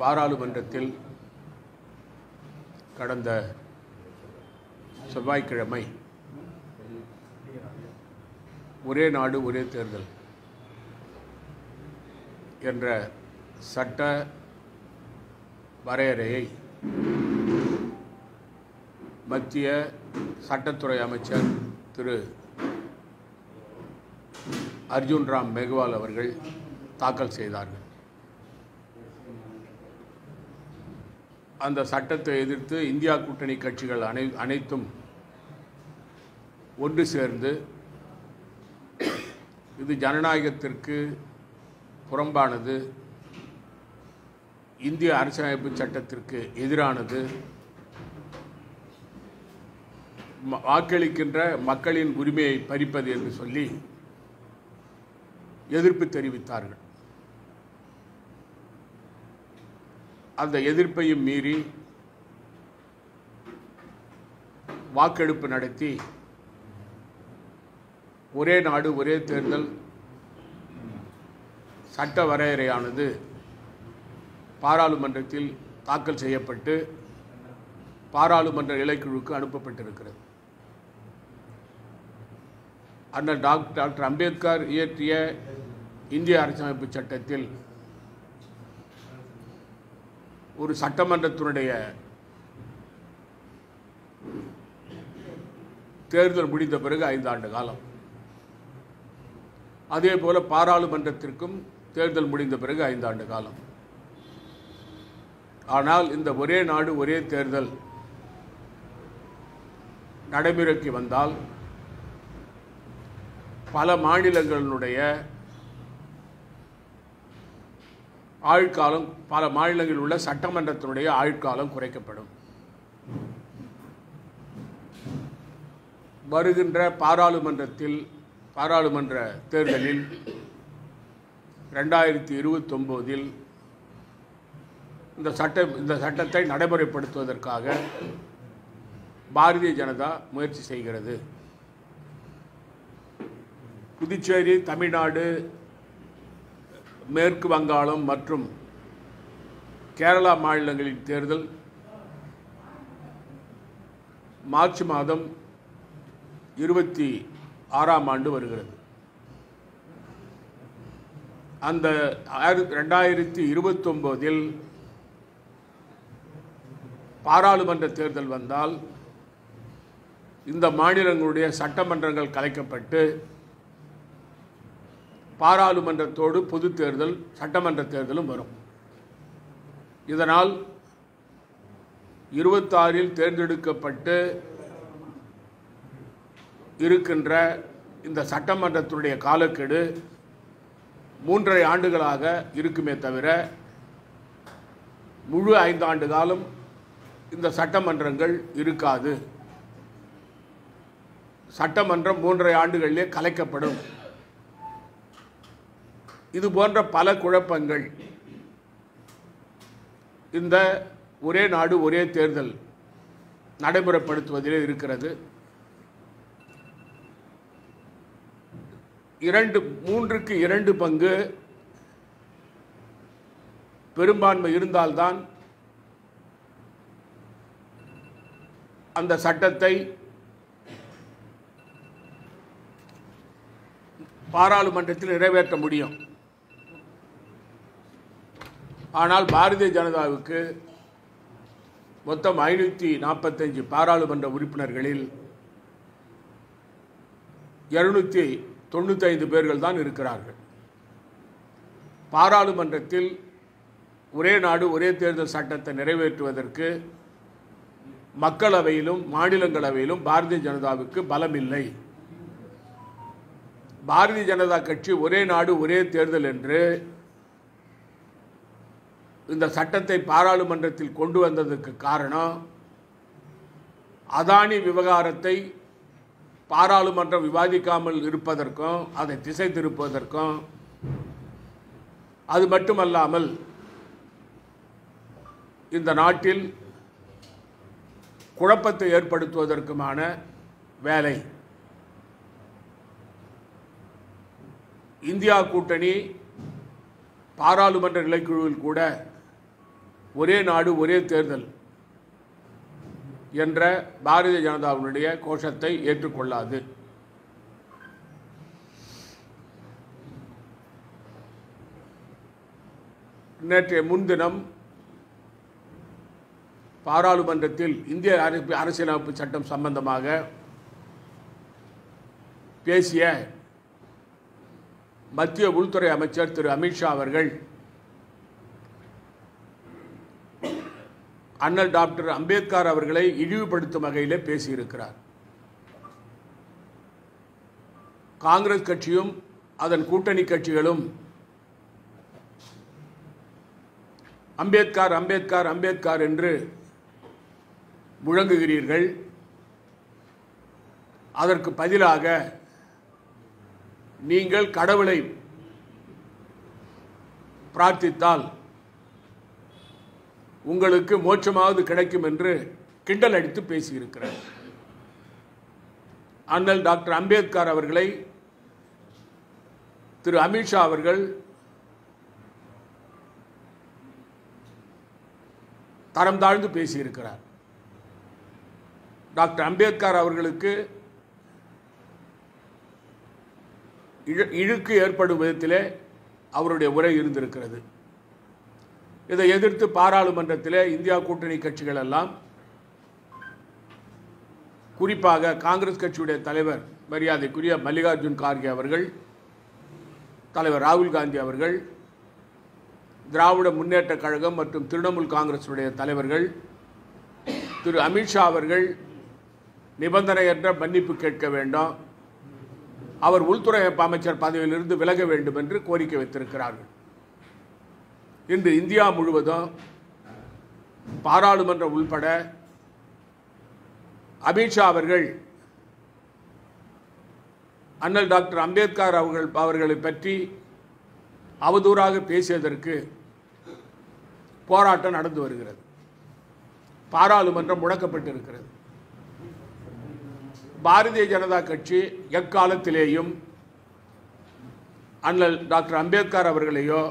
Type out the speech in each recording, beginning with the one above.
பாராளுமன்றத்தில் கடந்த செவ்வாய்க்கிழமை ஒரே நாடு ஒரே தேர்தல் என்ற சட்ட வரையறையை மத்திய சட்டத்துறை அமைச்சர் திரு அர்ஜுன் ராம் மேக்வால் அவர்கள் தாக்கல் செய்தார்கள். அந்த சட்டத்தை எதிர்த்து இந்தியா கூட்டணி கட்சிகள் அனைத்தும் ஒன்று சேர்ந்து இது ஜனநாயகத்திற்கு புறம்பானது, இந்திய அரசியலமைப்பு சட்டத்திற்கு எதிரானது, வாக்களிக்கின்ற மக்களின் உரிமையை பறிப்பது என்று சொல்லி எதிர்ப்பு தெரிவித்தார்கள். அந்த எதிர்ப்பையும் மீறி வாக்கெடுப்பு நடத்தி ஒரே நாடு ஒரே தேர்தல் சட்ட வரையறையானது பாராளுமன்றத்தில் தாக்கல் செய்யப்பட்டு பாராளுமன்ற இலைக்குழுக்கு அனுப்பப்பட்டிருக்கிறது. அண்ணல் டாக்டர் அம்பேத்கர் இயற்றிய இந்திய அரசியலமைப்பு சட்டத்தில் ஒரு சட்டமன்றத்தினுடைய தேர்தல் முடிந்த பிறகு 5 ஆண்டு காலம், அதே போல பாராளுமன்றத்திற்கும் தேர்தல் முடிந்த பிறகு 5 ஆண்டு காலம். ஆனால் இந்த ஒரே நாடு ஒரே தேர்தல் நடைமுறைக்கு வந்தால் பல மாநிலங்களினுடைய ஆயுட்காலம், பல மாநிலங்களில் உள்ள சட்டமன்றத்தினுடைய ஆயுட்காலம் குறைக்கப்படும். வருகின்ற பாராளுமன்ற தேர்தலில் 2029 இந்த சட்டத்தை நடைமுறைப்படுத்துவதற்காக பாரதிய ஜனதா முயற்சி செய்கிறது. புதுச்சேரி, தமிழ்நாடு, மேற்கு வங்காளம் மற்றும் கேரளா மாநிலங்களின் தேர்தல் மார்ச் மாதம் 26ஆம் ஆண்டு வருகிறது. அந்த 2029 பாராளுமன்ற தேர்தல் வந்தால் இந்த மாநிலங்களுடைய சட்டமன்றங்கள் கலைக்கப்பட்டு பாராளுமன்றத்தோடு பொது தேர்தல், சட்டமன்ற தேர்தலும் வரும். இதனால் 26 தேர்ந்தெடுக்கப்பட்டு இருக்கின்ற இந்த சட்டமன்றத்துடைய காலக்கெடு 3.5 ஆண்டுகளாக இருக்குமே தவிர முழு 5 ஆண்டு காலம் இந்த சட்டமன்றங்கள் இருக்காது. சட்டமன்றம் 3.5 ஆண்டுகளிலே கலைக்கப்படும். இது போன்ற பல குழப்பங்கள் இந்த ஒரே நாடு ஒரே தேர்தல் நடைமுறைப்படுத்துவதிலே இருக்கிறது. 3க்கு 2 பங்கு பெரும்பான்மை இருந்தால்தான் அந்த சட்டத்தை பாராளுமன்றத்தில் நிறைவேற்ற முடியும். ஆனால் பாரதிய ஜனதாவுக்கு மொத்தம் 545 பாராளுமன்ற உறுப்பினர்களில் 295 பேர்கள் தான் இருக்கிறார்கள். பாராளுமன்றத்தில் ஒரே நாடு ஒரே தேர்தல் சட்டத்தை நிறைவேற்றுவதற்கு மக்களவையிலும் மாநிலங்களவையிலும் பாரதிய ஜனதாவுக்கு பலம் இல்லை. பாரதிய ஜனதா கட்சி ஒரே நாடு ஒரே தேர்தல் என்று இந்த சட்டத்தை பாராளுமன்றத்தில் கொண்டு வந்ததற்கு காரணம் அதானி விவகாரத்தை பாராளுமன்றம் விவாதிக்காமல் இருப்பதற்கும் அதை திசை திருப்பதற்கும், அது மட்டுமல்லாமல் இந்த நாட்டில் குழப்பத்தை ஏற்படுத்துவதற்குமான வேலை. இந்தியா கூட்டணி பாராளுமன்ற நிலைக்குழுவில் கூட ஒரே நாடு ஒரே தேர்தல் என்ற பாரதிய ஜனதாவினுடைய கோஷத்தை ஏற்றுக்கொள்ளாது. நேற்றைய முன்தினம் பாராளுமன்றத்தில் இந்திய அரசியலமைப்பு சட்டம் சம்பந்தமாக பேசிய மத்திய உள்துறை அமைச்சர் திரு அமித்ஷா அவர்கள் அண்ணல் டாக்டர் அம்பேத்கர் அவர்களை இழிவுபடுத்தும் வகையிலே பேசியிருக்கிறார். காங்கிரஸ் கட்சியும் அதன் கூட்டணி கட்சிகளும் அம்பேத்கர் அம்பேத்கர் அம்பேத்கர் என்று முழங்குகிறீர்கள். அதற்கு பதிலாக நீங்கள் கடவுளை பிரார்த்தித்தால் உங்களுக்கு மோட்சமாவது கிடைக்கும் என்று கிண்டல் அடித்து பேசியிருக்கிறார். அண்ணல் டாக்டர் அம்பேத்கர் அவர்களை திரு அமித்ஷா அவர்கள் தரம் தாழ்ந்து பேசியிருக்கிறார். டாக்டர் அம்பேத்கர் அவர்களுக்கு இழுக்கு ஏற்படும் விதத்திலே அவருடைய உரை இருந்திருக்கிறது. இதை எதிர்த்து பாராளுமன்றத்திலே இந்தியா கூட்டணி கட்சிகள் எல்லாம், குறிப்பாக காங்கிரஸ் கட்சியுடைய தலைவர் மரியாதைக்குரிய மல்லிகார்ஜுன் கார்கே அவர்கள், தலைவர் ராகுல் காந்தி அவர்கள், திராவிட முன்னேற்ற கழகம் மற்றும் திரிணாமுல் காங்கிரசுடைய தலைவர்கள், திரு அமித்ஷா அவர்கள் நிபந்தனையற்ற மன்னிப்பு கேட்க வேண்டும், அவர் உள்துறை அமைச்சர் பதவியிலிருந்து விலக வேண்டும் என்று கோரிக்கை வைத்திருக்கிறார்கள். இன்று இந்தியா முழுவதும் பாராளுமன்றம் உள்பட அமித்ஷா அவர்கள் அண்ணல் டாக்டர் அம்பேத்கர் அவர்களை பற்றி அவதூறாக பேசியதற்கு போராட்டம் நடந்து வருகிறது. பாராளுமன்றம் முடக்கப்பட்டிருக்கிறது. பாரதிய ஜனதா கட்சி எக்காலத்திலேயும் அண்ணல் டாக்டர் அம்பேத்கர் அவர்களையோ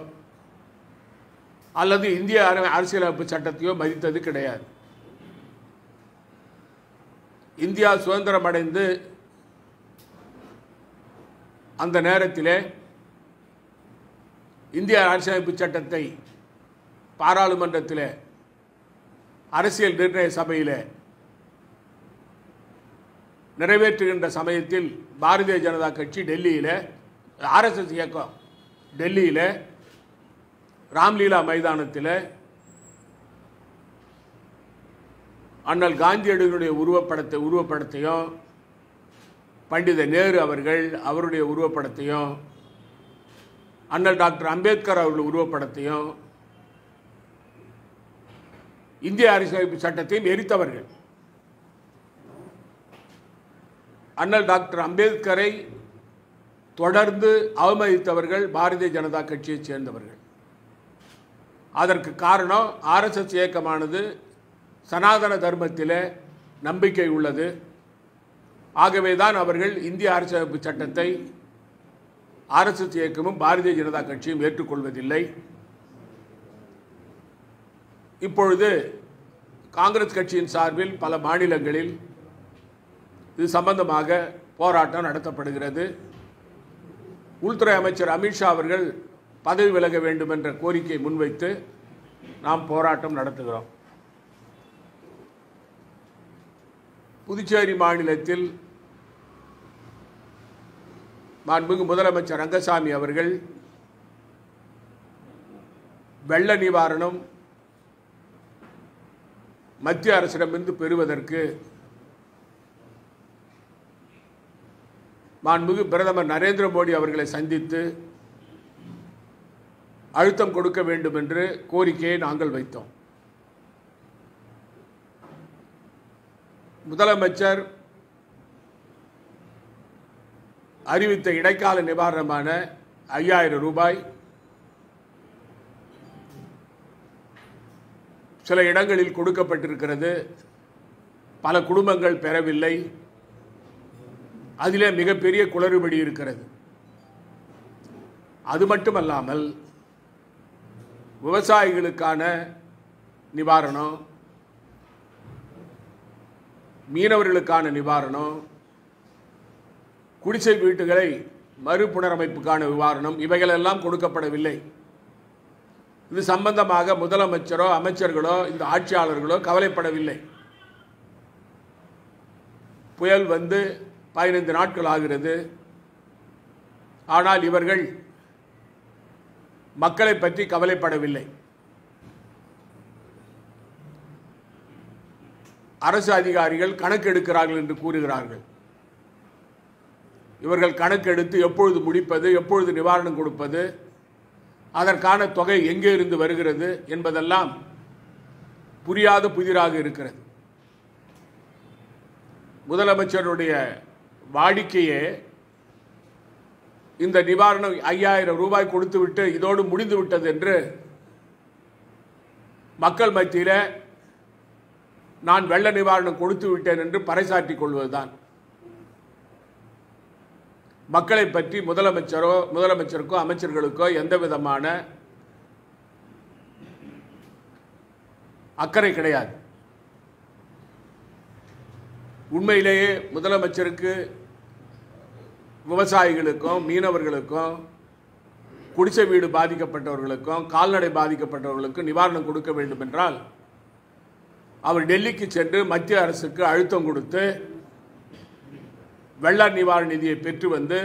அல்லது இந்திய அரசியலமைப்பு சட்டத்தையோ மதித்தது கிடையாது. இந்தியா சுதந்திரம் அடைந்து அந்த நேரத்திலே இந்திய அரசியலமைப்பு சட்டத்தை பாராளுமன்றத்தில் அரசியல் நிர்ணய சபையில் நிறைவேற்றுகின்ற சமயத்தில் பாரதிய ஜனதா கட்சி டெல்லியில், ஆர்எஸ்எஸ் இயக்கம் டெல்லியில் ராம்லீலா மைதானத்தில் அண்ணல் காந்தியடிகளுடைய உருவப்படத்தையும் பண்டித நேரு அவர்கள் அவருடைய உருவப்படத்தையும் அண்ணல் டாக்டர் அம்பேத்கர் அவர்கள் உருவப்படத்தையும் இந்திய அரசியலமைப்பு சட்டத்தையும் எரித்தவர்கள். அண்ணல் டாக்டர் அம்பேத்கரை தொடர்ந்து அவமதித்தவர்கள் பாரதிய ஜனதா கட்சியைச் சேர்ந்தவர்கள். அதற்கு காரணம் ஆர்எஸ்எஸ் இயக்கமானது சனாதன தர்மத்தில் நம்பிக்கை உள்ளது. ஆகவேதான் அவர்கள் இந்திய அரசியலமைப்பு சட்டத்தை ஆர்எஸ்எஸ் இயக்கமும் பாரதிய ஜனதா கட்சியும் ஏற்றுக்கொள்வதில்லை. இப்பொழுது காங்கிரஸ் கட்சியின் சார்பில் பல மாநிலங்களில் இது சம்பந்தமாக போராட்டம் நடத்தப்படுகிறது. உள்துறை அமைச்சர் அமித்ஷா அவர்கள் பதவி விலக வேண்டும் என்ற கோரிக்கையை முன்வைத்து நாம் போராட்டம் நடத்துகிறோம். புதுச்சேரி மாநிலத்தில் மாண்புமிகு முதலமைச்சர் ரங்கசாமி அவர்கள் வெள்ள நிவாரணம் மத்திய அரசிடமிருந்து பெறுவதற்கு மாண்புமிகு பிரதமர் நரேந்திர மோடி அவர்களை சந்தித்து அழுத்தம் கொடுக்க வேண்டும் என்று கோரிக்கையை நாங்கள் வைத்தோம். முதலமைச்சர் அறிவித்த இடைக்கால நிவாரணமான 5000 ரூபாய் சில இடங்களில் கொடுக்கப்பட்டிருக்கிறது. பல குடும்பங்கள் பெறவில்லை. அதிலே மிகப்பெரிய குளறுபடி இருக்கிறது. அது மட்டுமல்லாமல் விவசாயிகளுக்கான நிவாரணம், மீனவர்களுக்கான நிவாரணம், குடிசை வீட்டுகளை மறுபுனரமைப்புக்கான நிவாரணம் இவைகளெல்லாம் கொடுக்கப்படவில்லை. இது சம்பந்தமாக முதலமைச்சரோ அமைச்சர்களோ இந்த ஆட்சியாளர்களோ கவலைப்படவில்லை. புயல் வந்து 15 நாட்கள் ஆகிறது. ஆனால் இவர்கள் மக்களை பற்றி கவலைப்படவில்லை. அரசு அதிகாரிகள் கணக்கெடுக்கிறார்கள் என்று கூறுகிறார்கள். இவர்கள் கணக்கெடுத்து எப்பொழுது முடிப்பது, எப்பொழுது நிவாரணம் கொடுப்பது, அதற்கான தொகை எங்கே இருந்து வருகிறது என்பதெல்லாம் புரியாத புதிராக இருக்கிறது. முதலமைச்சருடைய வாடிக்கையே இந்த நிவாரணம் 5000 ரூபாய் கொடுத்துவிட்டு இதோடு முடிந்து விட்டது என்று மக்கள் மத்தியில் நான் வெள்ள நிவாரணம் கொடுத்து விட்டேன் என்று பறைசாற்றிக் கொள்வதுதான். மக்களை பற்றி முதலமைச்சருக்கோ அமைச்சர்களுக்கோ எந்த விதமான அக்கறை கிடையாது. உண்மையிலேயே முதலமைச்சருக்கு விவசாயிகளுக்கும் மீனவர்களுக்கும் குடிசை வீடு பாதிக்கப்பட்டவர்களுக்கும் கால்நடை பாதிக்கப்பட்டவர்களுக்கும் நிவாரணம் கொடுக்க வேண்டும் என்றால் அவர் டெல்லிக்கு சென்று மத்திய அரசுக்கு அழுத்தம் கொடுத்து வெள்ள நிவாரண நிதியை பெற்று வந்து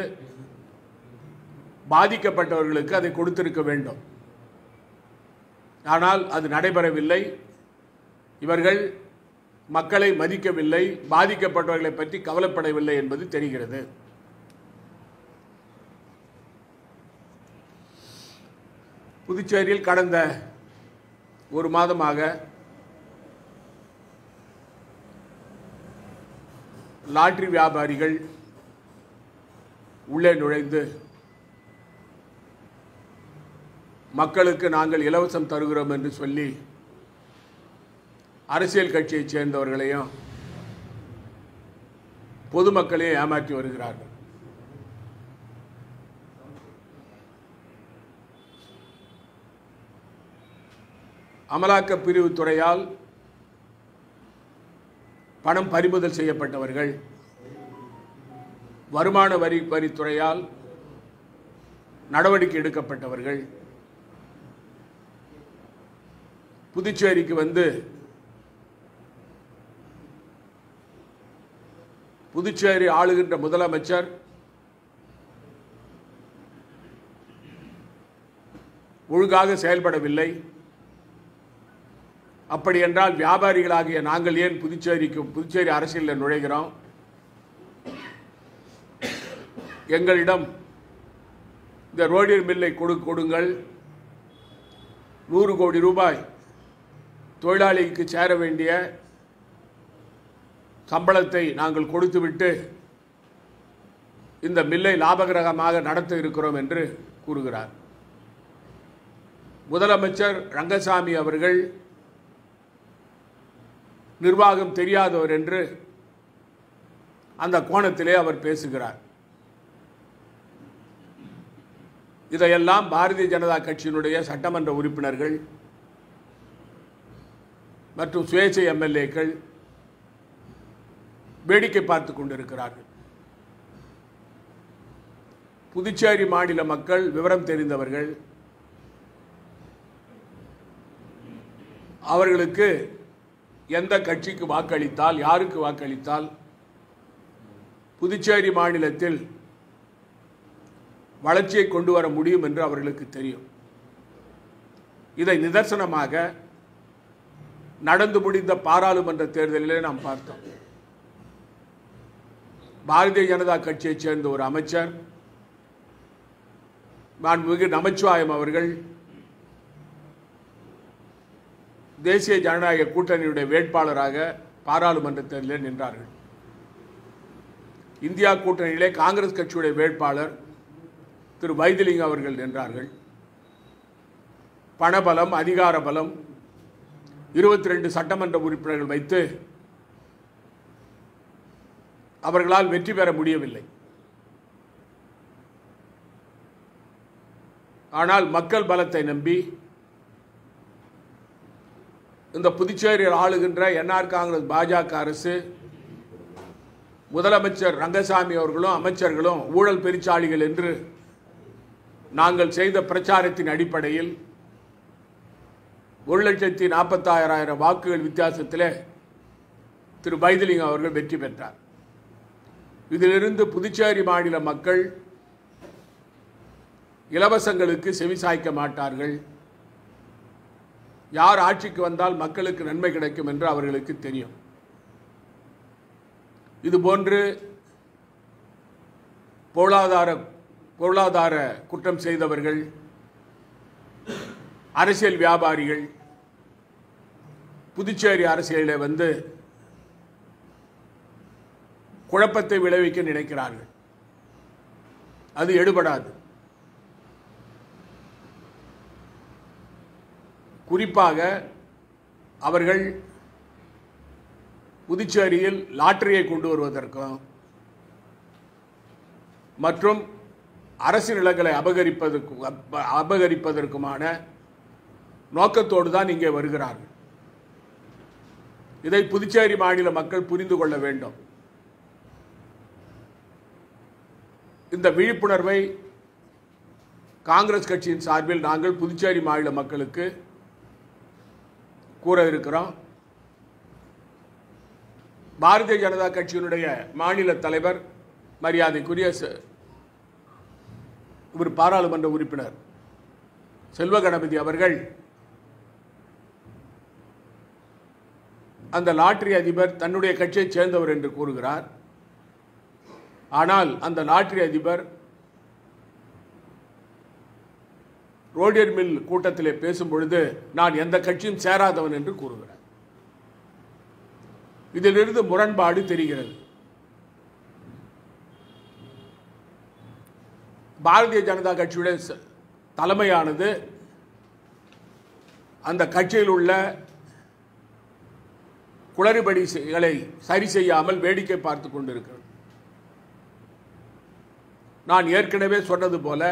பாதிக்கப்பட்டவர்களுக்கு அதை கொடுத்திருக்க வேண்டும். ஆனால் அது நடைபெறவில்லை. இவர்கள் மக்களை மதிக்கவில்லை, பாதிக்கப்பட்டவர்களை பற்றி கவலைப்படவில்லை என்பது தெரிகிறது. புதுச்சேரியில் கடந்த ஒரு மாதமாக லாட்டரி வியாபாரிகள் உள்ளே நுழைந்து மக்களுக்கு நாங்கள் இலவசம் தருகிறோம் என்று சொல்லி அரசியல் கட்சியைச் சேர்ந்தவர்களையும் பொதுமக்களையும் ஏமாற்றி வருகிறார்கள். அமலாக்க பிரிவு துறையால் பணம் பறிமுதல் செய்யப்பட்டவர்கள், வருமான வரித்துறையால் நடவடிக்கை எடுக்கப்பட்டவர்கள் புதுச்சேரிக்கு வந்து புதுச்சேரி ஆளுகின்ற முதலமைச்சர் ஒழுங்காக செயல்படவில்லை. அப்படி என்றால் வியாபாரிகளாகிய நாங்கள் ஏன் புதுச்சேரி அரசியலில் நுழைகிறோம்? எங்களிடம் இந்த ரோடியர் மில்லை கொடுங்கள், 100 கோடி ரூபாய் தொழிலாளிக்கு சேர வேண்டிய சம்பளத்தை நாங்கள் கொடுத்துவிட்டு இந்த மில்லை லாபகரமாக நடத்த இருக்கிறோம் என்று கூறுகிறார். முதலமைச்சர் ரங்கசாமி அவர்கள் நிர்வாகம் தெரியாதவர் என்று அந்த கோணத்திலே அவர் பேசுகிறார். இதையெல்லாம் பாரதிய ஜனதா கட்சியினுடைய சட்டமன்ற உறுப்பினர்கள் மற்றும் சுயேட்சை எம்எல்ஏக்கள் வேடிக்கை பார்த்து கொண்டிருக்கிறார்கள். புதுச்சேரி மாநில மக்கள் விவரம் தெரிந்தவர்கள். அவர்களுக்கு எந்த கட்சிக்கு வாக்களித்தால், யாருக்கு வாக்களித்தால் புதுச்சேரி மாநிலத்தில் வளர்ச்சியை கொண்டு வர முடியும் என்று அவர்களுக்கு தெரியும். இதை நிதர்சனமாக நடந்து முடிந்த பாராளுமன்ற தேர்தலிலே நாம் பார்த்தோம். பாரதிய ஜனதா கட்சியைச் சேர்ந்த ஒரு அமைச்சர் மாண்புமிகு நமச்சிவாயம் அவர்கள் தேசிய ஜனநாயக கூட்டணியுடைய வேட்பாளராக பாராளுமன்ற தேர்தலில் நின்றார்கள். இந்தியா கூட்டணியிலே காங்கிரஸ் கட்சியுடைய வேட்பாளர் திரு வைத்திலிங்கம் அவர்கள் நின்றார்கள். பணபலம், அதிகார பலம் 22 சட்டமன்ற உறுப்பினர்கள் வைத்து அவர்களால் வெற்றி பெற முடியவில்லை. ஆனால் மக்கள் பலத்தை நம்பி இந்த புதுச்சேரியில் ஆளுகின்ற என்ஆர் காங்கிரஸ் பாஜக அரசு முதலமைச்சர் ரங்கசாமி அவர்களும் அமைச்சர்களும் ஊழல் பெருச்சாளிகள் என்று நாங்கள் செய்த பிரச்சாரத்தின் அடிப்படையில் 1,46,000 வாக்குகள் வித்தியாசத்தில் திரு வைத்திலிங்கம் அவர்கள் வெற்றி பெற்றார். இதிலிருந்து புதுச்சேரி மாநில மக்கள் இலவசங்களுக்கு செவிசாய்க்க மாட்டார்கள், யார் ஆட்சிக்கு வந்தால் மக்களுக்கு நன்மை கிடைக்கும் என்று அவர்களுக்கு தெரியும். இதுபோன்று பொருளாதார குற்றம் செய்தவர்கள், அரசியல் வியாபாரிகள் புதுச்சேரி அரசியலில் வந்து குழப்பத்தை விளைவிக்க நினைக்கிறார்கள். அது எடுபடாது. குறிப்பாக அவர்கள் புதுச்சேரியில் லாட்டரியை கொண்டு வருவதற்கும் மற்றும் அரசு நிலங்களை அபகரிப்பதற்குமான நோக்கத்தோடு தான் இங்கே வருகிறார்கள். இதை புதுச்சேரி மாநில மக்கள் புரிந்து கொள்ள வேண்டும். இந்த விழிப்புணர்வை காங்கிரஸ் கட்சியின் சார்பில் நாங்கள் புதுச்சேரி மாநில மக்களுக்கு கூற இருக்கிறோம். பாரதிய ஜனதா கட்சியினுடைய மாநில தலைவர் மரியாதைக்குரிய ஒரு பாராளுமன்ற உறுப்பினர் செல்வ கணபதி அவர்கள் அந்த லாட்டரி அதிபர் தன்னுடைய கட்சியைச் சேர்ந்தவர் என்று கூறுகிறார். ஆனால் அந்த லாட்டரி அதிபர் ரோடியர் மில் கூட்டத்திலே பேசும் பொழுது நான் எந்த கட்சியும் சேராதவன் என்று கூறுகிறார். இதிலிருந்து முரண்பாடு தெரிகிறது. பாரதிய ஜனதா கட்சியுடைய தலைமையானது அந்த கட்சியில் உள்ள குளறுபடிகளை சரி செய்யாமல் வேடிக்கை பார்த்து கொண்டிருக்கிறது. நான் ஏற்கனவே சொன்னது போல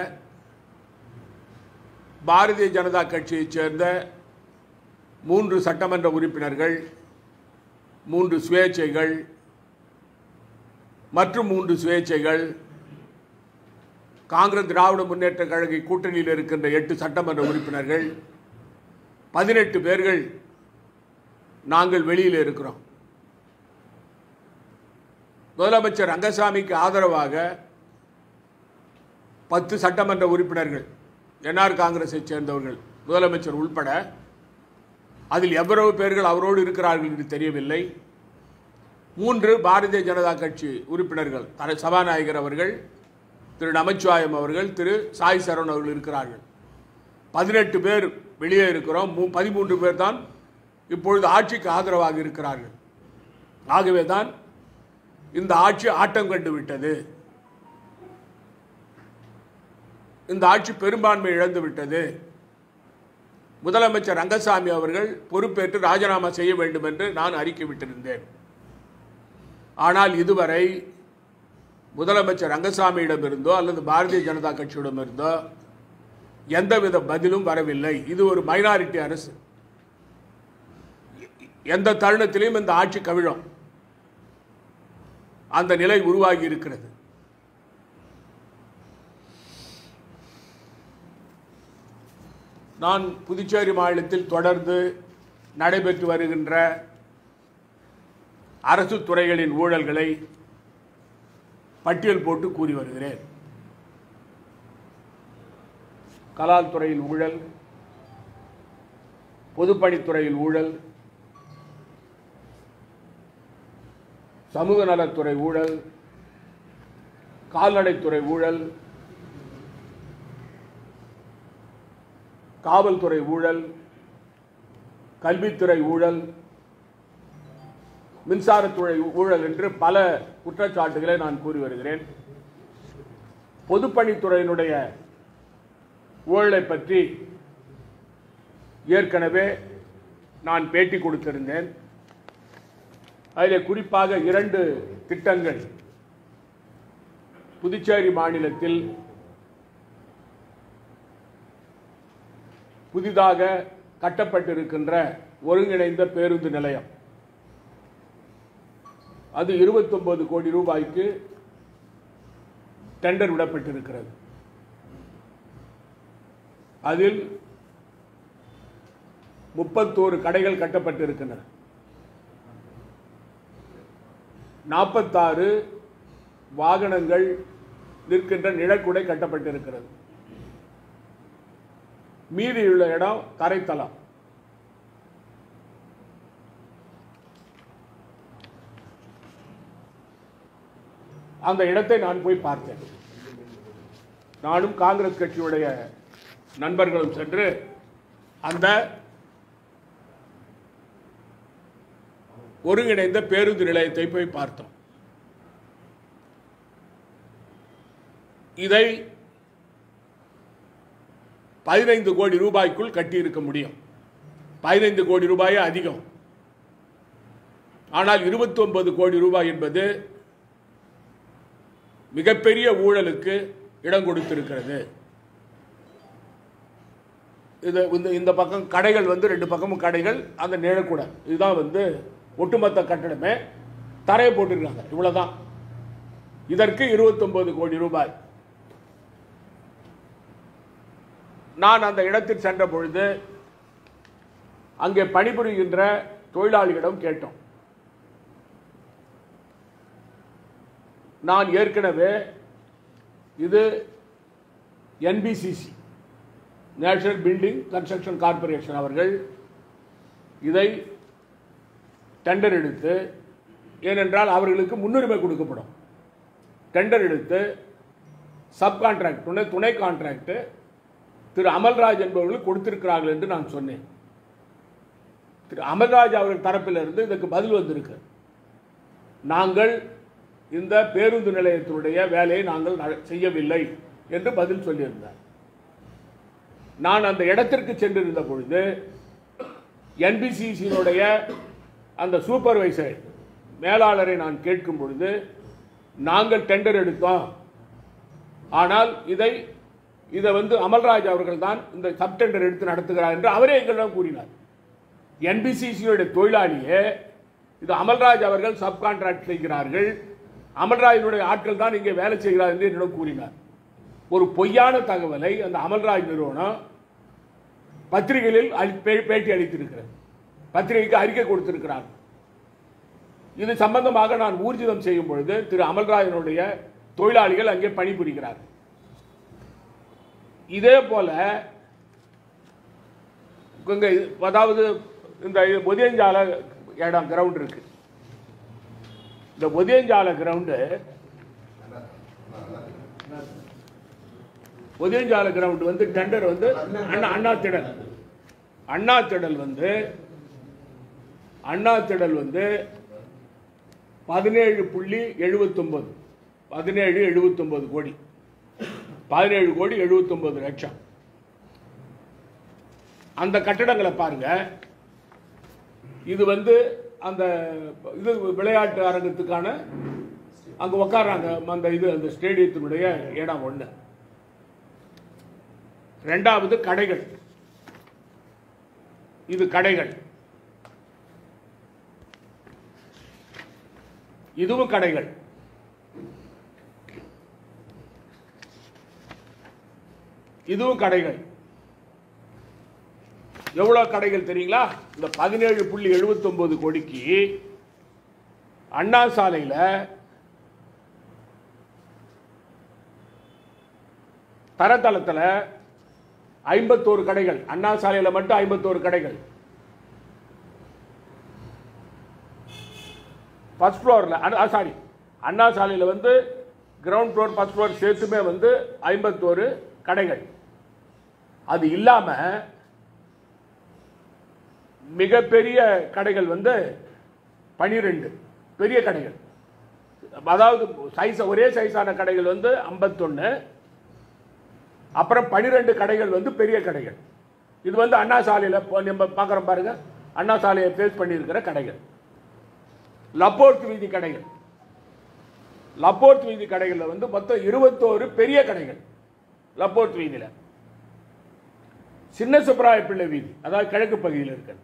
பாரதிய ஜனதா கட்சியைச் சேர்ந்த 3 சட்டமன்ற உறுப்பினர்கள், 3 சுயேட்சைகள் மற்றும் 3 சுயேட்சைகள், காங்கிரஸ் திராவிட முன்னேற்ற கழக கூட்டணியில் இருக்கின்ற 8 சட்டமன்ற உறுப்பினர்கள், 18 பேர்கள் நாங்கள் வெளியில் இருக்கிறோம். முதலமைச்சர் ரங்கசாமிக்கு ஆதரவாக 10 சட்டமன்ற உறுப்பினர்கள் என்ஆர் காங்கிரஸை சேர்ந்தவர்கள் முதலமைச்சர் உள்பட, அதில் எவ்வளவு பேர்கள் அவரோடு இருக்கிறார்கள் என்று தெரியவில்லை. 3 பாரதிய ஜனதா கட்சி உறுப்பினர்கள், சபாநாயகர் அவர்கள், திரு நமச்சிவாயம் அவர்கள், திரு சாய் சரவணன் அவர்கள் இருக்கிறார்கள். 18 பேர் வெளியே இருக்கிறோம். 13 பேர் தான் இப்பொழுது ஆட்சிக்கு ஆதரவாக இருக்கிறார்கள். ஆகவே தான் இந்த ஆட்சி ஆட்டம் கண்டு விட்டது, இந்த ஆட்சி பெரும்பான்மை இழந்து விட்டது. முதலமைச்சர் ரங்கசாமி அவர்கள் பொறுப்பேற்று ராஜினாமா செய்ய வேண்டும் என்று நான் அறிக்கை விட்டிருந்தேன். ஆனால் இதுவரை முதலமைச்சர் ரங்கசாமியிடமிருந்தோ அல்லது பாரதிய ஜனதா கட்சியிடமிருந்தோ எந்தவித பதிலும் வரவில்லை. இது ஒரு மைனாரிட்டி அரசு. எந்த தருணத்திலையும் இந்த ஆட்சி கவிழும், அந்த நிலை உருவாகி இருக்கிறது. நான் புதுச்சேரி மாநிலத்தில் தொடர்ந்து நடைபெற்று வருகின்ற அரசு துறைகளின் ஊழல்களை பட்டியல் போட்டு கூறி வருகிறேன். கலால் துறையில் ஊழல், பொதுப்பணித்துறையில் ஊழல், சமூக நலத்துறை ஊழல், கால்நடைத்துறை ஊழல், காவல்துறை ஊழல், கல்வித்துறை ஊழல், மின்சாரத்துறை ஊழல் என்று பல குற்றச்சாட்டுகளை நான் கூறி வருகிறேன். பொதுப்பணித்துறையினுடைய ஊழலை பற்றி ஏற்கனவே நான் பேட்டி கொடுத்திருந்தேன். அதில் குறிப்பாக 2 திட்டங்கள் புதுச்சேரி மாநிலத்தில் புதிதாக கட்டப்பட்டிருக்கின்ற ஒருங்கிணைந்த பேருந்து நிலையம் அது 29 கோடி ரூபாய்க்கு டெண்டர் விடப்பட்டிருக்கிறது. அதில் 31 கடைகள் கட்டப்பட்டிருக்கின்றன. 46 வாகனங்கள் நிற்கின்ற நிழற்குடை கட்டப்பட்டிருக்கிறது. மீதியுள்ள இடம் தரைத்தளம். அந்த இடத்தை நான் போய் பார்த்தேன். நானும் காங்கிரஸ் கட்சியுடைய நண்பர்களும் சென்று அந்த ஒருங்கிணைந்த பேருந்து நிலையத்தை போய் பார்த்தோம். இதை 15 கோடி ரூபாய்க்குள் கட்டியிருக்க முடியும். 15 கோடி ரூபாயே அதிகம். ஆனால் 29 கோடி ரூபாய் என்பது மிகப்பெரிய ஊழலுக்கு இடம் கொடுத்திருக்கிறது. இந்த பக்கம் கடைகள் 2 பக்கமும் கடைகள், அந்த நிழற்குடை, இதுதான் ஒட்டுமொத்த கட்டடமே. தரையை போட்டிருக்காங்க, இவ்வளவுதான். இதற்கு 29 கோடி ரூபாய். நான் அந்த இடத்தில் சென்ற பொழுது அங்கே பணிபுரிகின்ற தொழிலாளிகளிடம் கேட்டோம். நான் ஏற்கனவே இது NBCC, national building construction corporation அவர்கள் இதை டெண்டர் எடுத்து, ஏனென்றால் அவர்களுக்கு முன்னுரிமை கொடுக்கப்படும், டெண்டர் எடுத்து சப் கான்ட்ராக்ட், துணை கான்ட்ராக்ட் திரு அமல்ராஜ் என்பவர்கள் கொடுத்திருக்கிறார்கள் என்று நான் சொன்னேன். திரு அமல்ராஜ் அவர்கள் தரப்பிலிருந்து இதற்கு பதில் வந்திருக்கு. நாங்கள் இந்த பேருந்து நிலையத்தினுடைய வேலையை நாங்கள் செய்யவில்லை என்று பதில் சொல்லியிருந்தார். நான் அந்த இடத்திற்கு சென்றிருந்த பொழுது NBCC-னுடைய அந்த சூப்பர்வைசர் மேலாளரை நான் கேட்கும் பொழுது, நாங்கள் டெண்டர் எடுத்தோம், ஆனால் இதை அமல்ராஜ் அவர்கள் தான் இந்த சப் டெண்டர் எடுத்து நடத்துகிறார் என்று அவரே எங்களிடம் கூறினார். NBCC-னுடைய தொழிலாளியே இது அமல்ராஜ் அவர்கள் சப் கான்ட்ராக்ட் செய்கிறார்கள், அமல்ராஜனுடைய ஆட்கள் தான் இங்கே வேலை செய்கிறார் என்று என்னிடம் கூறினார். ஒரு பொய்யான தகவலை அந்த அமல்ராஜ் நிறுவனம் பத்திரிகைகளில் பேட்டி அளித்திருக்கிறது, பத்திரிகைக்கு அறிக்கை கொடுத்திருக்கிறார். இது சம்பந்தமாக நான் ஊர்ஜிதம் செய்யும் பொழுது திரு அமல்ராஜனுடைய தொழிலாளிகள் அங்கே பணிபுரிகிறார். இதே போல அதாவது இந்த ஒதியஞ்சால இடம் கிரவுண்ட் இருக்கு. இந்த ஒதியஞ்சால கிரவுண்டு டெண்டர் அண்ணா திடல் 17.79 கோடி, 17 கோடி 79 லட்சம். அந்த கட்டடங்களை பாருங்க. இது அந்த விளையாட்டு அரங்கத்துக்கான அங்க உட்கார்றாங்க, அந்த ஸ்டேடியத்தினுடைய இடம் ஒண்ணு. இரண்டாவது கடைகள், இது கடைகள், இதுவும் கடைகள். இதுவும் கடைகள். எவ்வளவு கடைகள் தெரியுங்களா? இந்த 17.79 கோடிக்கு அண்ணா சாலையில் தரத்தளத்தில் 51 கடைகள். அண்ணா சாலையில் மட்டும் 51 கடைகள். ஃபர்ஸ்ட் ஃப்ளோரில், சாரி, அண்ணா சாலையில் கிரவுண்ட் ஃப்ளோர் ஃபர்ஸ்ட் ஃப்ளோர் சேர்த்துமே 51 கடைகள். அது இல்லாம மிகப்பெரிய கடைகள் 12 பெரிய கடைகள். அதாவது ஒரே சைஸான கடைகள் 51, அப்புறம் 12 கடைகள் பெரிய கடைகள். இது அண்ணா சாலையில் நம்ம பார்க்குறோம் பாருங்க, அண்ணா சாலையை ஃபேஸ் பண்ணியிருக்கிற கடைகள். லப்போர்ட் வீதி கடைகள், லப்போர்ட் வீதி கடைகளில் மொத்தம் 21 பெரிய கடைகள் லப்போர்ட் வீதியில். சின்ன சுப்பராய பிள்ளை வீதி, அதாவது கிழக்கு பகுதியில் இருக்கு.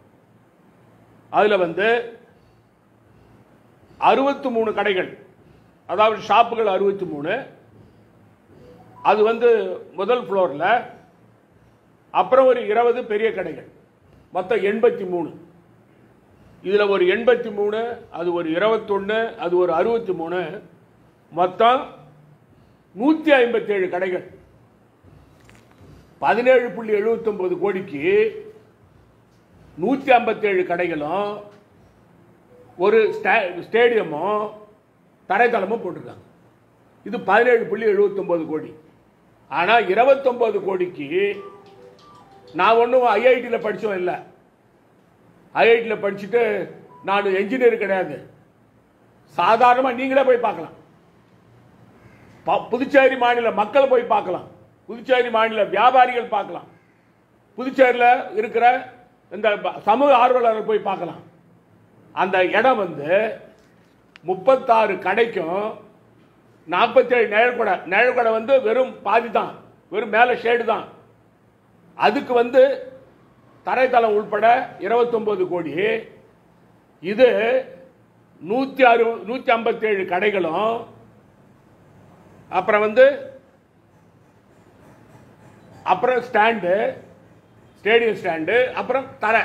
அதில் வந்து 63 கடைகள், அதாவது ஷாப்புகள் 63. அது வந்து முதல் ஃப்ளோரில். அப்புறம் ஒரு 20 பெரிய கடைகள், மொத்தம் 83. இதில் ஒரு 83, அது ஒரு 21, அது ஒரு 63, மொத்தம் 157 கடைகள். 17.79 கோடிக்கு 157 கடைகளும் ஒரு ஸ்டேடியமும் தரைத்தளமும் போட்டிருக்காங்க. இது 17.79 கோடி. ஆனால் 29 கோடிக்கு நான் ஒன்றும் ஐஐடியில் படித்தோம் இல்லை. ஐஐடியில் படிச்சுட்டு நான் என்ஜினியர் கிடையாது. சாதாரணமாக நீங்களே போய் பார்க்கலாம். புதுச்சேரி மாநில மக்கள் போய் பார்க்கலாம். புதுச்சேரி மாநில வியாபாரிகள் பார்க்கலாம். புதுச்சேரியில் இருக்கிற இந்த சமூக ஆர்வலர்கள் போய் பார்க்கலாம். அந்த இடம் வந்து 36 கடைக்கும் 47 நிழற்கொடை. நிழற்கொடை வந்து வெறும் பாதி தான், வெறும் மேலே ஷேடு தான். அதுக்கு வந்து தரைத்தளம் உள்பட 29 கோடி. இது 157 கடைகளும், அப்புறம் வந்து அப்புறம் ஸ்டாண்டு, ஸ்டேடியம் ஸ்டாண்டு, அப்புறம் தரை.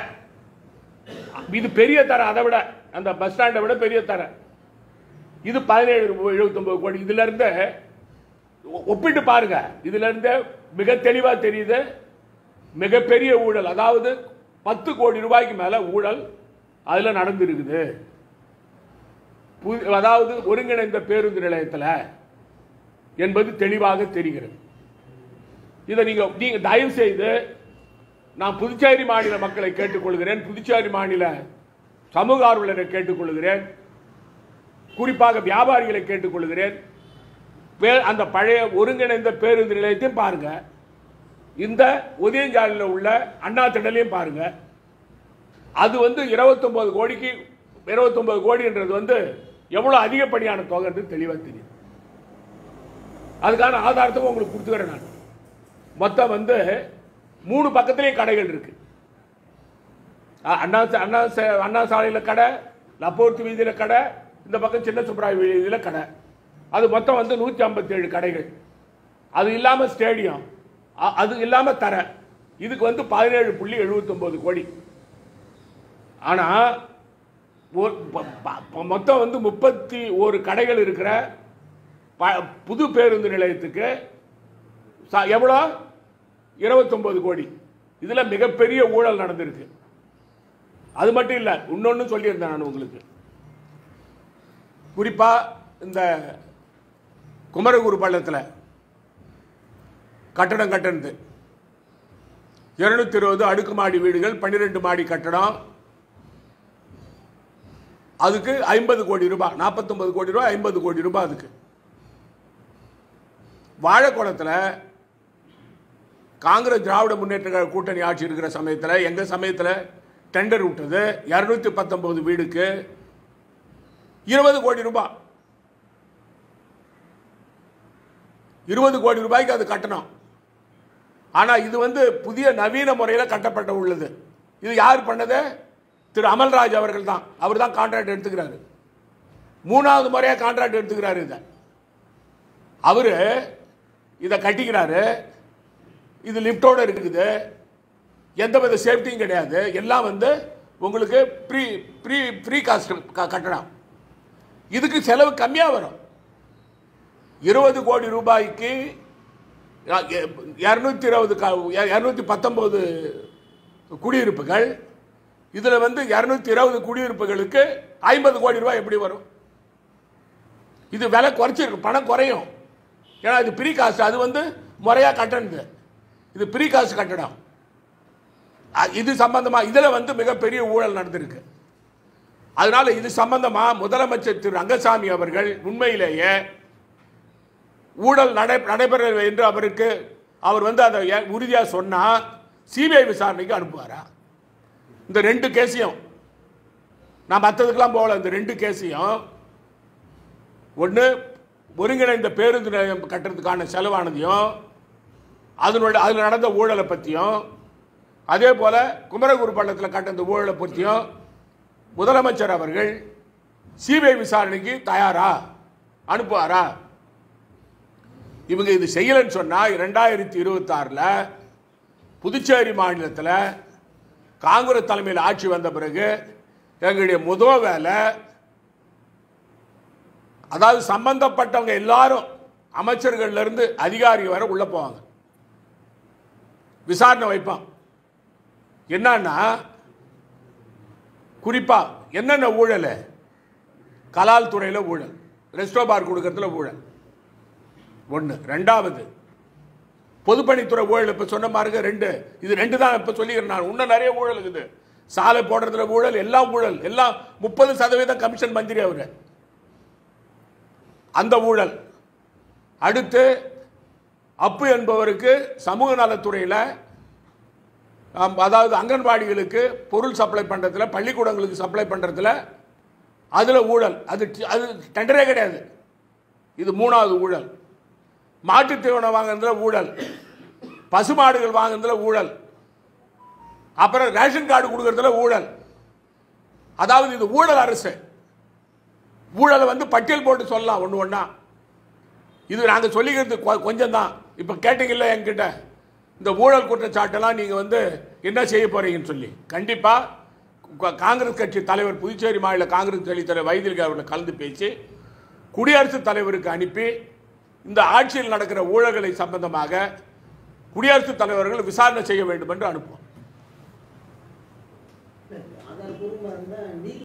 இது பெரிய தரை, அதை விட அந்த பஸ் ஸ்டாண்டை விட பெரிய தரை. இது 17.79 கோடி. இதுல இருந்து ஒப்பிட்டு பாருங்க. இதுல இருந்து மிக தெளிவா தெரியுது மிகப்பெரிய ஊழல். அதாவது 10 கோடி ரூபாய்க்கு மேல ஊழல் அதுல நடந்திருக்குது. அதாவது ஒருங்கிணைந்த பேருந்து நிலையத்தில் என்பது தெளிவாக தெரிகிறது. இதை நீங்க தயவு செய்து, நான் புதுச்சேரி மாநில மக்களை கேட்டுக்கொள்கிறேன், புதுச்சேரி மாநில சமூக ஆர்வலரை கேட்டுக்கொள்கிறேன், குறிப்பாக வியாபாரிகளை கேட்டுக்கொள்கிறேன். அந்த பழைய ஒருங்கிணைந்த பேருந்து நிலையத்தையும் பாருங்க, இந்த உதயஞ்சாலையில் உள்ள அண்ணா திடலையும் பாருங்க. அது வந்து 29 கோடிக்கு 29 கோடின்றது வந்து எவ்வளவு அதிகப்படியான தொகை என்று தெளிவாக தெரியும். அதுக்கான ஆதாரத்தை உங்களுக்கு கொடுத்துக்கிறேன். நான் மொத்தம் வந்து 3 பக்கத்திலேயும் கடைகள் இருக்கு. அண்ணா சாலையில் கடை, லப்போர்த்து வீதியில் கடை, இந்த பக்கம் சின்ன சுப்பராய வீதியில் கடை. அது மொத்தம் வந்து 157 கடைகள். அது இல்லாமல் ஸ்டேடியம், அது இல்லாமல் தரை. இதுக்கு வந்து 17.79 கோடி. ஆனால் மொத்தம் வந்து 31 கடைகள் இருக்கிற புது பேருந்து நிலையத்துக்கு எவ்வளோ? 29 கோடி. இதில் மிகப்பெரிய ஊழல் நடந்திருக்கு. அது மட்டும் இல்லை, இன்னொன்னு சொல்லியிருந்தேன் நான் உங்களுக்கு. குறிப்பாக இந்த குமரகுரு பள்ளத்தில் கட்டடம் கட்டினது 220 அடுக்குமாடி வீடுகள், 12 மாடி கட்டடம். அதுக்கு 50 கோடி ரூபாய், 49 கோடி ரூபாய், 50 கோடி ரூபாய். அதுக்கு வாழைக்குளத்தில் காங்கிரஸ் திராவிட முன்னேற்ற கூட்டணி ஆட்சி இருக்கிற சமயத்தில், எங்க சமயத்தில் டெண்டர் விட்டது 219 வீடுக்கு 20 கோடி ரூபாய். 20 கோடி ரூபாய்க்கு அது கட்டணும். ஆனால் இது வந்து புதிய நவீன முறையில் கட்டப்பட்ட உள்ளது. இது யார் பண்ணது? திரு அமல்ராஜ் அவர்கள் தான். அவர் தான் கான்ட்ராக்ட் எடுத்துக்கிறாரு. 3வது முறையாக கான்ட்ராக்ட் எடுத்துக்கிறாரு. அவரு இதை கட்டிக்கிறாரு. இது லிப்டோட இருக்குது, எந்தவித சேஃப்டியும் கிடையாது. எல்லாம் வந்து உங்களுக்கு ப்ரீ காஸ்ட் கட்டணம். இதுக்கு செலவு கம்மியாக வரும். 20 கோடி ரூபாய்க்கு 219 குடியிருப்புகள். இதில் வந்து 220 குடியிருப்புகளுக்கு 50 கோடி ரூபாய் எப்படி வரும்? இது விலை குறைச்சிருக்கு, பணம் குறையும். ஏன்னா இது ப்ரீ காஸ்ட், அது வந்து முறையாக கட்டணுது. இது ப்ரீ காஸ்ட் கட்டடம். இது சம்பந்தமா இதில் வந்து மிகப்பெரிய ஊழல் நடந்திருக்கு. அதனால இது சம்பந்தமா முதலமைச்சர் திரு ரங்கசாமி அவர்கள் உண்மையிலேயே ஊழல் நடைபெற என்று அவர் வந்து அதை உறுதியாக சொன்னா சிபிஐ விசாரணைக்கு அனுப்புவாரா? இந்த 2 கேஸையும் நான் மற்றதுக்கெல்லாம் போகல. இந்த 2 கேஸையும், ஒன்று ஒருங்கிணைந்த பேருந்து நிலையம் கட்டுறதுக்கான செலவானதையும் அதில் நடந்த ஊழலை பற்றியும், அதே போல குமரகுரு பள்ளத்தில் கட்ட இந்த ஊழலை பற்றியும் முதலமைச்சர் அவர்கள் சிபிஐ விசாரணைக்கு தயாரா, அனுப்புவாரா? இவங்க இது செய்யலன்னு சொன்னா 2026 புதுச்சேரி மாநிலத்தில் காங்கிரஸ் தலைமையில் ஆட்சி வந்த பிறகு எங்களுடைய முதல் வேலை, அதாவது சம்பந்தப்பட்டவங்க எல்லாரும் அமைச்சர்கள்ல இருந்து அதிகாரி வரை உள்ள போவாங்க, விசாரணை வைப்பான். என்னன்னா குறிப்பா என்னென்ன ஊழல், கலால் துறையில் ஊழல், ரெஸ்டோபார் கொடுக்கறதுல ஊழல் ஒன்று. ரெண்டாவது பொதுப்பணித்துறை ஊழல். இப்ப சொன்ன மாதிரி இது ரெண்டு தான் இப்ப சொல்லிக்கிறேன் நான். இன்னும் நிறைய ஊழல் இருக்குது. சாலை போடுறதுல ஊழல், எல்லாம் ஊழல், எல்லாம் 30% கமிஷன் மந்திரி அவரு, அந்த ஊழல். அடுத்து அப்பு என்பவருக்கு சமூக நலத்துறையில், அதாவது அங்கன்வாடிகளுக்கு பொருள் சப்ளை பண்றதுல, பள்ளிக்கூடங்களுக்கு சப்ளை பண்றதுல அதுல ஊழல். அது டெண்டரே கிடையாது. இது மூணாவது ஊழல். மாட்டுத் தீவனம் வாங்குறதுல ஊழல், பசுமாடுகள் வாங்குறதுல ஊழல், அப்புறம் ரேஷன் கார்டு கொடுக்கறதுல ஊழல். அதாவது இது ஊழல் அரசு. ஊழலை பட்டியல் போட்டு சொல்லலாம் ஒன்று ஒன்றா. இது நாங்கள் சொல்லிக்கிறது கொஞ்சம் தான். இப்போ கேட்டீங்கல்ல என்கிட்ட, இந்த ஊழல் குற்றச்சாட்டெல்லாம் நீங்கள் என்ன செய்ய போறீங்கன்னு சொல்லி. கண்டிப்பாக காங்கிரஸ் கட்சி தலைவர், புதுச்சேரி மாநில காங்கிரஸ் கட்சி தலைவர் வைத்திலிங்க அவர்களை கலந்து பேசி குடியரசுத் தலைவருக்கு அனுப்பி இந்த ஆட்சியில் நடக்கிற ஊழல்களை சம்பந்தமாக குடியரசுத் தலைவர்கள் விசாரணை செய்ய வேண்டும் என்று அனுப்புவோம்.